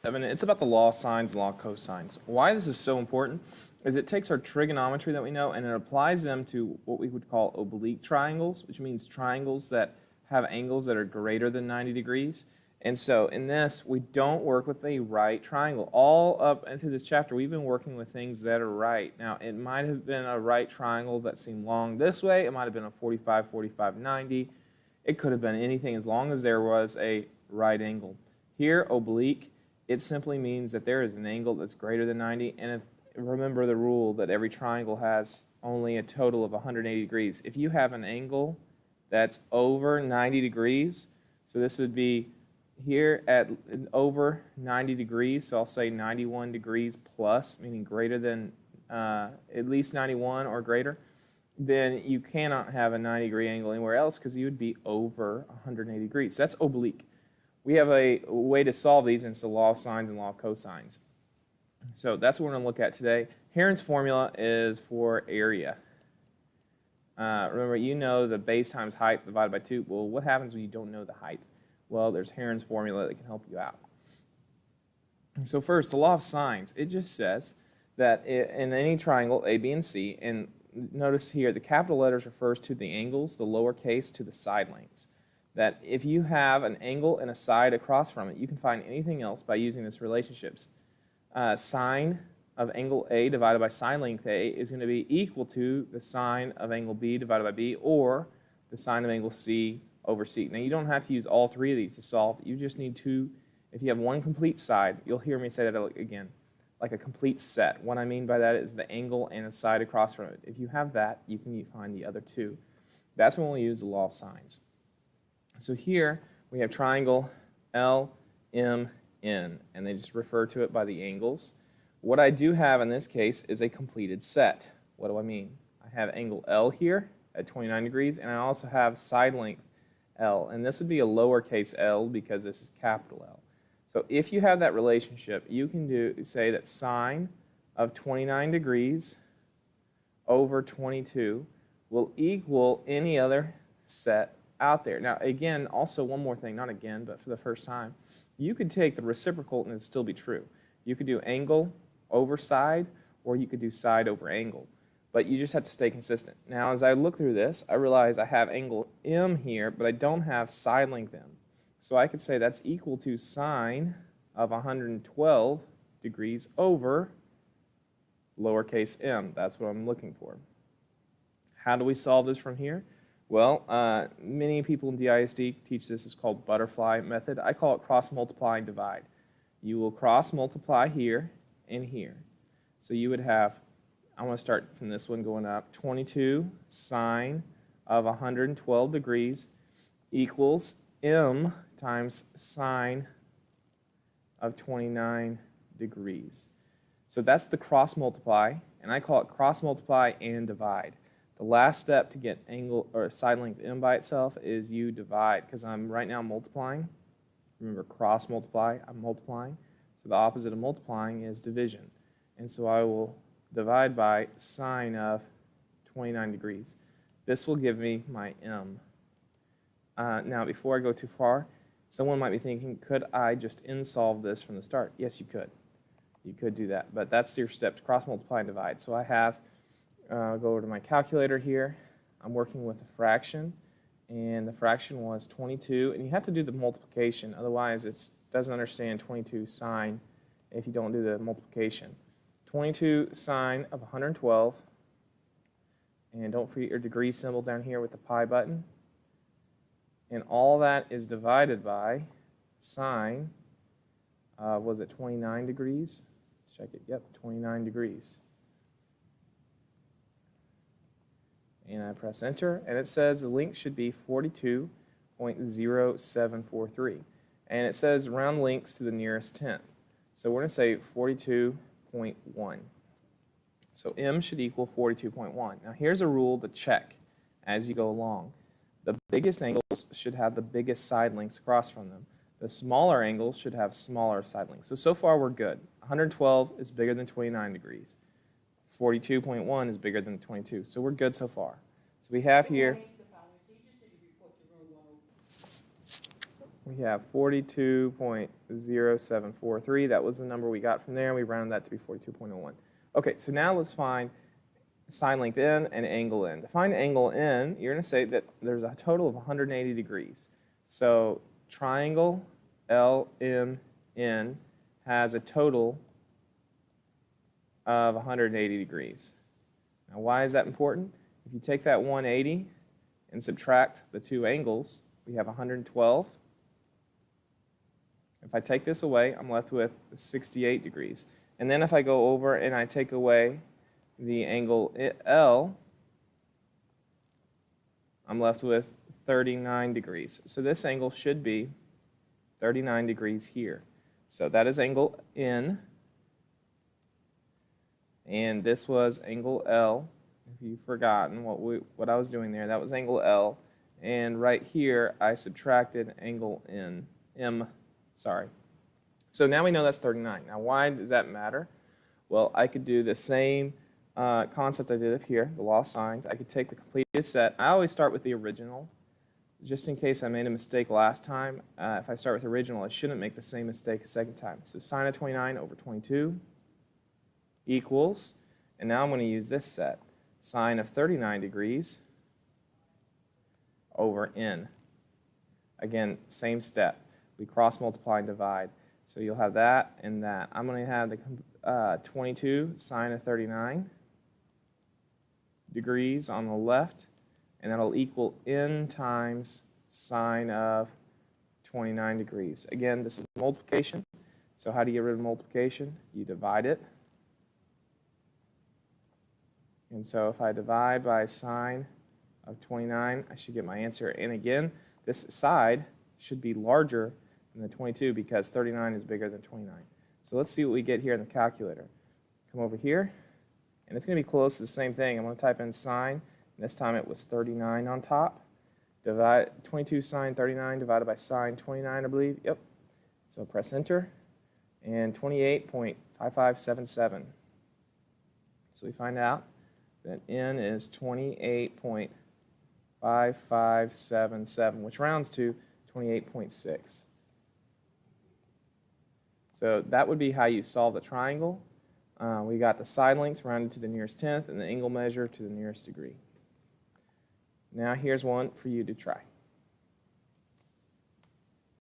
7. It's about the law of sines and law of cosines. Why this is so important is it takes our trigonometry that we know and it applies them to what we would call oblique triangles, which means triangles that have angles that are greater than 90 degrees. And so in this, we don't work with a right triangle. All up into this chapter, we've been working with things that are right. Now, it might have been a right triangle that seemed long this way. It might have been a 45, 45, 90. It could have been anything as long as there was a right angle. Here, oblique, it simply means that there is an angle that's greater than 90. And remember the rule that every triangle has only a total of 180 degrees. If you have an angle that's over 90 degrees, so this would be here at over 90 degrees, so I'll say 91 degrees plus, meaning greater than at least 91 or greater, then you cannot have a 90-degree angle anywhere else because you would be over 180 degrees. So that's oblique. We have a way to solve these, and it's the law of sines and law of cosines. So that's what we're going to look at today. Heron's formula is for area. Remember, you know the base times height divided by 2. Well, what happens when you don't know the height? Well, there's Heron's formula that can help you out. So first, the law of sines. It just says that in any triangle, A, B, and C, and notice here the capital letters refers to the angles, the lowercase to the side lengths. That if you have an angle and a side across from it, you can find anything else by using this relationships. Sine of angle A divided by sine length A is going to be equal to the sine of angle B divided by B, or the sine of angle C over C. Now, you don't have to use all three of these to solve. You just need two. If you have one complete side, you'll hear me say that again, like a complete set. What I mean by that is the angle and a side across from it. If you have that, you can find the other two. That's when we'll use the law of sines. So here we have triangle LMN, and they just refer to it by the angles. What I do have in this case is a completed set. What do I mean? I have angle L here at 29 degrees, and I also have side length L, and this would be a lowercase l because this is capital L. So if you have that relationship, you can say that sine of 29 degrees over 22 will equal any other set out there. Now again, also one more thing, not again, but for the first time, you could take the reciprocal and it'd still be true. You could do angle over side, or you could do side over angle. But you just have to stay consistent. Now, as I look through this, I realize I have angle M here, but I don't have side length M. So I could say that's equal to sine of 112 degrees over lowercase m. That's what I'm looking for. How do we solve this from here? Well, many people in DISD teach this. It's called butterfly method. I call it cross multiply and divide. You will cross multiply here and here. So you would have, I want to start from this one going up, 22 sine of 112 degrees equals m times sine of 29 degrees. So that's the cross multiply, and I call it cross multiply and divide. The last step to get angle or side length m by itself is you divide, because I'm right now multiplying. Remember, cross multiply, I'm multiplying. So the opposite of multiplying is division. And so I will divide by sine of 29 degrees. This will give me my m. Now, before I go too far, someone might be thinking, could I just solve this from the start? Yes, you could. You could do that, but that's your step to cross multiply and divide. So I have, go over to my calculator here. I'm working with a fraction, and the fraction was 22, and you have to do the multiplication, otherwise it doesn't understand 22 sine if you don't do the multiplication. 22 sine of 112, and don't forget your degree symbol down here with the pi button, and all that is divided by sine, was it 29 degrees? Check it, yep, 29 degrees. And I press enter, and it says the length should be 42.0743. And it says round lengths to the nearest tenth. So we're going to say 42.1. So m should equal 42.1. Now here's a rule to check as you go along. The biggest angles should have the biggest side lengths across from them. The smaller angles should have smaller side lengths. So far we're good. 112 is bigger than 29 degrees. 42.1 is bigger than 22. So we're good so far. So we have here. we have 42.0743. That was the number we got from there, and we rounded that to be 42.01. Okay, so now let's find sine length n and angle n. To find angle n, you're going to say that there's a total of 180 degrees. So triangle LMN has a total of 180 degrees. Now, why is that important? If you take that 180 and subtract the two angles, we have 112. If I take this away, I'm left with 68 degrees. And then if I go over and I take away the angle L, I'm left with 39 degrees. So this angle should be 39 degrees here. So that is angle N. And this was angle L. If you've forgotten what I was doing there, that was angle L. And right here, I subtracted angle M. So now we know that's 39. Now, why does that matter? Well, I could do the same concept I did up here, the law of sines. I could take the completed set. I always start with the original. Just in case I made a mistake last time, if I start with the original, I shouldn't make the same mistake a second time. So sine of 29 over 22 equals, and now I'm going to use this set, sine of 39 degrees over n. Again, same step. We cross multiply and divide. So you'll have that and that. I'm going to have the 22 sine of 39 degrees on the left, and that'll equal n times sine of 29 degrees. Again, this is multiplication. So how do you get rid of multiplication? You divide it. And so if I divide by sine of 29, I should get my answer. And again, this side should be larger than the 22 because 39 is bigger than 29. So let's see what we get here in the calculator. Come over here, and it's going to be close to the same thing. I'm going to type in sine, and this time it was 39 on top. Divide 22 sine 39 divided by sine 29, I believe. Yep. So press enter, and 28.5577. So we find out that n is 28.5577, which rounds to 28.6. So that would be how you solve the triangle. We got the side lengths rounded to the nearest tenth and the angle measure to the nearest degree. Now here's one for you to try.